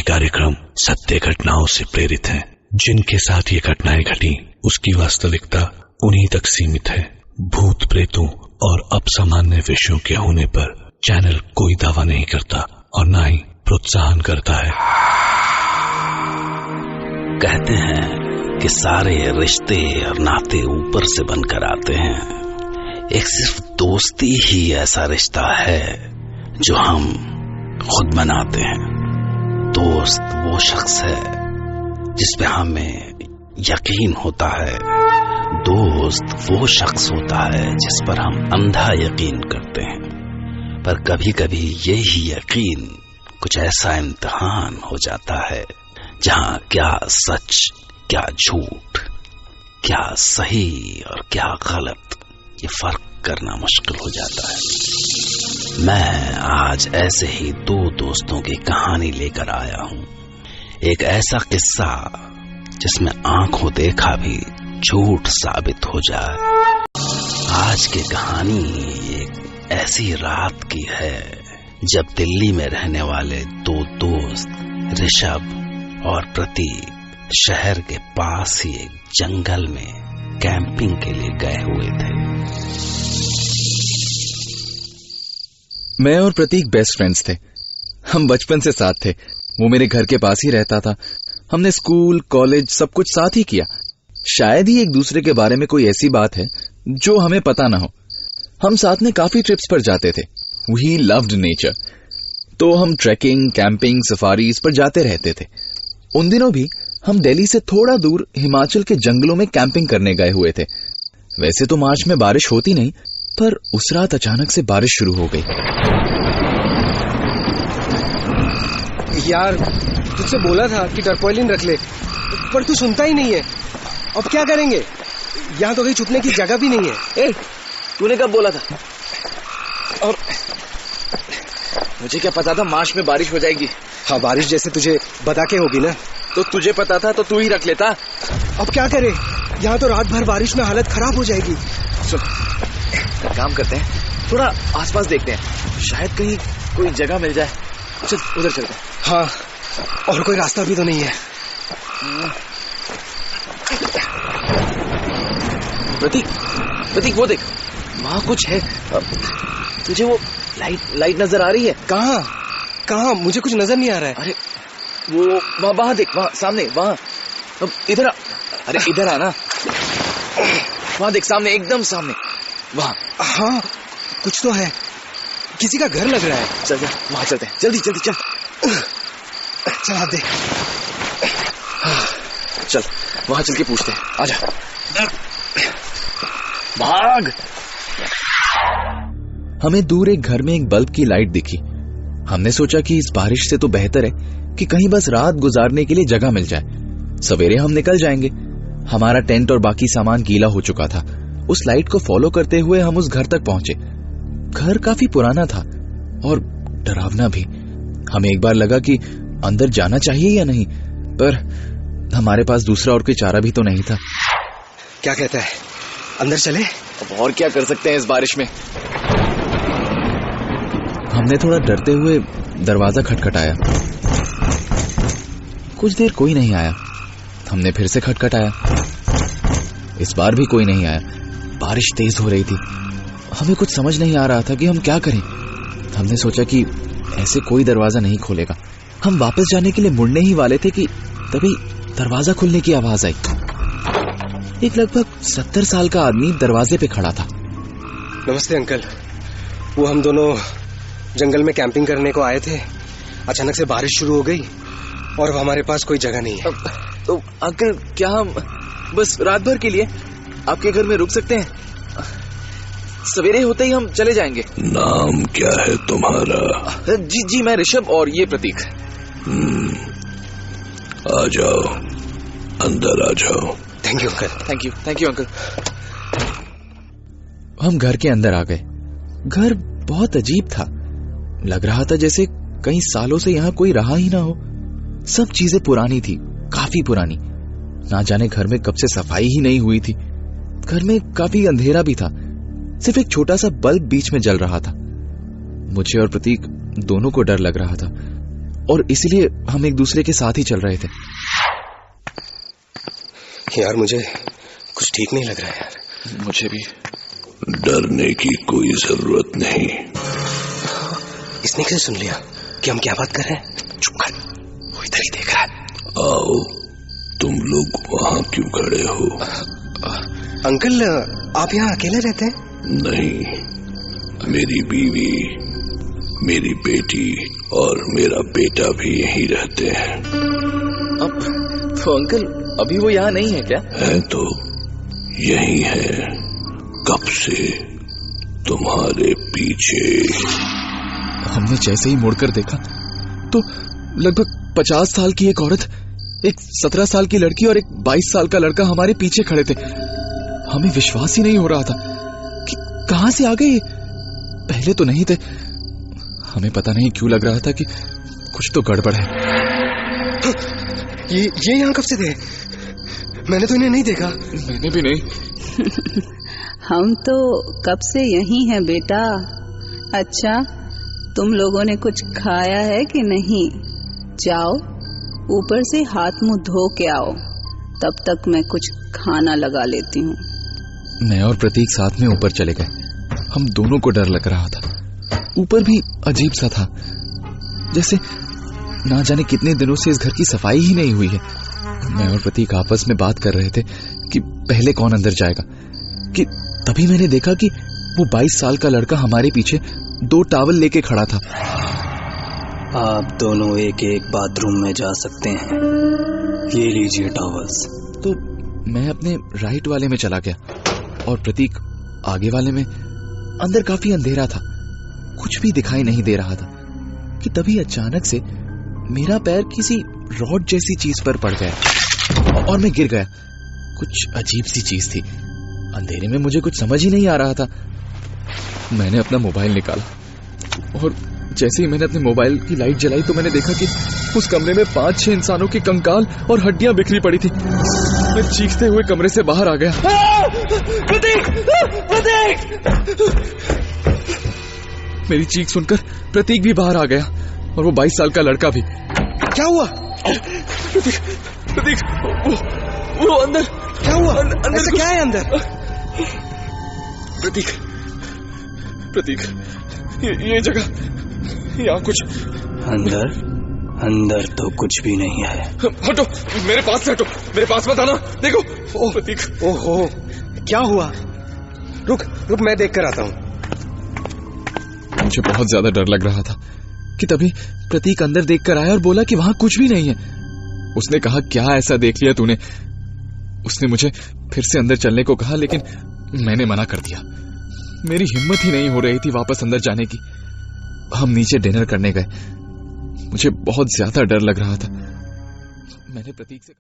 कार्यक्रम सत्य घटनाओं से प्रेरित है। जिनके साथ ये घटनाएं घटी उसकी वास्तविकता उन्हीं तक सीमित है। भूत प्रेतों और असामान्य विषयों के होने पर चैनल कोई दावा नहीं करता और न ही प्रोत्साहन करता है। कहते हैं कि सारे रिश्ते और नाते ऊपर से बनकर आते हैं। एक सिर्फ दोस्ती ही ऐसा रिश्ता है जो हम खुद बनाते हैं। दोस्त वो शख्स है जिस पे हमें यकीन होता है। दोस्त वो शख्स होता है जिस पर हम अंधा यकीन करते हैं। पर कभी कभी यही यकीन कुछ ऐसा इम्तिहान हो जाता है जहां क्या सच, क्या झूठ, क्या सही और क्या गलत, ये फर्क करना मुश्किल हो जाता है। मैं आज ऐसे ही दो दोस्तों की कहानी लेकर आया हूं। एक ऐसा किस्सा जिसमें आंखों देखा भी झूठ साबित हो जाए। आज की कहानी एक ऐसी रात की है जब दिल्ली में रहने वाले दो दोस्त ऋषभ और प्रतीक शहर के पास ही एक जंगल में कैंपिंग के लिए गए हुए थे। मैं और प्रतीक बेस्ट फ्रेंड्स थे। हम बचपन से साथ थे। वो मेरे घर के पास ही रहता था। हमने स्कूल, कॉलेज सब कुछ साथ ही किया। शायद ही एक दूसरे के बारे में कोई ऐसी बात है जो हमें पता ना हो। हम साथ में काफी ट्रिप्स पर जाते थे। We loved nature. तो हम ट्रैकिंग, कैंपिंग, सफारीज पर जाते रहते थे। उन दिनों भी हम दिल्ली से थोड़ा दूर हिमाचल के जंगलों में कैंपिंग करने गए हुए थे। वैसे तो मार्च में बारिश होती नहीं, पर उस रात अचानक से बारिश शुरू हो गई। यार, तुझसे बोला था कि टरपॉलिन रख ले, पर तू सुनता ही नहीं है। अब क्या करेंगे? यहाँ तो कहीं छुपने की जगह भी नहीं है। ए, तूने कब बोला था? और मुझे क्या पता था मार्च में बारिश हो जाएगी। हाँ, बारिश जैसे तुझे बता के होगी ना। तो तुझे पता था तो तू ही रख लेता। अब क्या करे? यहाँ तो रात भर बारिश में हालत खराब हो जाएगी। सुन, काम करते हैं, थोड़ा आसपास देखते हैं, शायद कहीं कोई जगह मिल जाए। चल उधर चलते हैं। हाँ, और कोई रास्ता भी तो नहीं है। प्रतीक वो देख, वहाँ कुछ है। तुझे वो लाइट नजर आ रही है? कहाँ? मुझे कुछ नजर नहीं आ रहा है। अरे वो वहाँ देख, वहाँ सामने, वहाँ। इधर आ। अरे इधर आना। वहाँ देख, सामने, एकदम सामने, वहाँ। हाँ, कुछ तो है। किसी का घर लग रहा है। चल वहाँ चलते हैं। जल्दी चल। चला दे। चल वहाँ चल के पूछते हैं। आजा, भाग। हमें दूर एक घर में एक बल्ब की लाइट दिखी। हमने सोचा कि इस बारिश से तो बेहतर है कि कहीं बस रात गुजारने के लिए जगह मिल जाए। सवेरे हम निकल जाएंगे। हमारा टेंट और बाकी सामान गीला हो चुका था। उस लाइट को फॉलो करते हुए हम उस घर तक पहुंचे। घर काफी पुराना था और डरावना भी। हमें एक बार लगा कि अंदर जाना चाहिए या नहीं, पर हमारे पास दूसरा और कोई चारा भी तो नहीं था। क्या कहता है, अंदर चले? अब और क्या कर सकते हैं इस बारिश में। हमने थोड़ा डरते हुए दरवाजा खटखटाया। कुछ देर कोई नहीं आया। हमने फिर से खटखटाया। इस बार भी कोई नहीं आया। बारिश तेज हो रही थी। हमें कुछ समझ नहीं आ रहा था कि हम क्या करें। हमने सोचा कि ऐसे कोई दरवाजा नहीं खोलेगा। हम वापस जाने के लिए मुड़ने ही वाले थे कि तभी दरवाजा खुलने की आवाज आई। एक लगभग 70 साल का आदमी दरवाजे पे खड़ा था। नमस्ते अंकल। वो हम दोनों जंगल में कैंपिंग करने को आए थे। अचानक से बारिश शुरू हो गई और अब हमारे पास कोई जगह नहीं है। तो अंकल, क्या हम बस रात भर के लिए आपके घर में रुक सकते हैं? सवेरे होते ही हम चले जाएंगे। नाम क्या है तुम्हारा? जी, मैं ऋषभ और ये प्रतीक। आ जाओ, अंदर आ जाओ। Thank you uncle. Thank you uncle. हम घर के अंदर आ गए। घर बहुत अजीब था। लग रहा था जैसे कई सालों से यहाँ कोई रहा ही ना हो। सब चीजें पुरानी थी, काफी पुरानी। ना जाने घर में कब से सफाई ही नहीं हुई थी। घर में काफी अंधेरा भी था। सिर्फ एक छोटा सा बल्ब बीच में जल रहा था। मुझे और प्रतीक दोनों को डर लग रहा था। और इसलिए हम एक दूसरे के साथ ही चल रहे थे। यार मुझे कुछ ठीक नहीं लग रहा है यार। मुझे भी। डरने की कोई जरूरत नहीं। इसने कैसे सुन लिया कि हम क्या बात कर रहे हैं? चुप कर, वो इधर ही देख रहा है। आओ, तुम लोग वहां क्यों खड़े हो? अंकल, आप यहाँ अकेले रहते हैं? नहीं, मेरी बीवी, मेरी बेटी और मेरा बेटा भी यहीं रहते हैं। अब तो अंकल अभी वो यहाँ नहीं है क्या? है तो यहीं है, कब से तुम्हारे पीछे। हमने जैसे ही मुड़कर देखा तो लगभग 50 साल की एक औरत, एक 17 साल की लड़की और एक 22 साल का लड़का हमारे पीछे खड़े थे। हमें विश्वास ही नहीं हो रहा था कि कहां से आ गए। पहले तो नहीं थे। हमें पता नहीं क्यों लग रहा था कि कुछ तो गड़बड़ है। ये यहाँ कब से थे? मैंने तो इन्हें नहीं देखा। मैंने भी नहीं। हम तो कब से यहीं हैं बेटा। अच्छा, तुम लोगों ने कुछ खाया है कि नहीं? जाओ ऊपर से हाथ मुंह धो के आओ, तब तक मैं कुछ खाना लगा लेती हूँ। मैं और प्रतीक साथ में ऊपर चले गए। हम दोनों को डर लग रहा था। ऊपर भी अजीब सा था, जैसे ना जाने कितने दिनों से इस घर की सफाई ही नहीं हुई है। मैं और प्रतीक आपस में बात कर रहे थे कि पहले कौन अंदर जाएगा, कि तभी मैंने देखा कि वो 22 साल का लड़का हमारे पीछे 2 टॉवल लेके खड़ा था। आप दोनों एक एक बाथरूम में जा सकते हैं, ये लीजिए टॉवल्स। तो मैं अपने राइट वाले में चला गया और प्रतीक आगे वाले में। अंदर काफी अंधेरा था, कुछ भी दिखाई नहीं दे रहा था कि तभी अचानक से मेरा पैर किसी रॉड जैसी चीज पर पड़ गया और मैं गिर गया। कुछ अजीब सी चीज थी। अंधेरे में मुझे कुछ समझ ही नहीं आ रहा था। मैंने अपना मोबाइल निकाला और जैसे ही मैंने अपने मोबाइल की लाइट जलाई तो मैंने देखा कि उस कमरे में 5-6 इंसानों के कंकाल और हड्डियां बिखरी पड़ी थी। मैं चीखते हुए कमरे से बाहर आ गया। प्रतीक! मेरी चीख सुनकर प्रतीक भी बाहर आ गया और वो 22 साल का लड़का भी। क्या हुआ? प्रतीक, वो अंदर। क्या हुआ? ऐसा क्या है अंदर? प्रतीक, ये जगह, यहाँ कुछ अंदर तो कुछ भी नहीं है। हटो, मेरे पास से हटो, मेरे पास मत आना। देखो। ओह प्रतीक। ओहो, क्या हुआ? रुक, मैं देख कर आता हूँ। मुझे बहुत ज्यादा डर लग रहा था कि तभी प्रतीक अंदर देखकर आया और बोला कि वहां कुछ भी नहीं है। उसने कहा, क्या ऐसा देख लिया तूने? उसने मुझे फिर से अंदर चलने को कहा, लेकिन मैंने मना कर दिया। मेरी हिम्मत ही नहीं हो रही थी वापस अंदर जाने की। हम नीचे डिनर करने गए। मुझे बहुत ज्यादा डर लग रहा था। मैंने प्रतीक से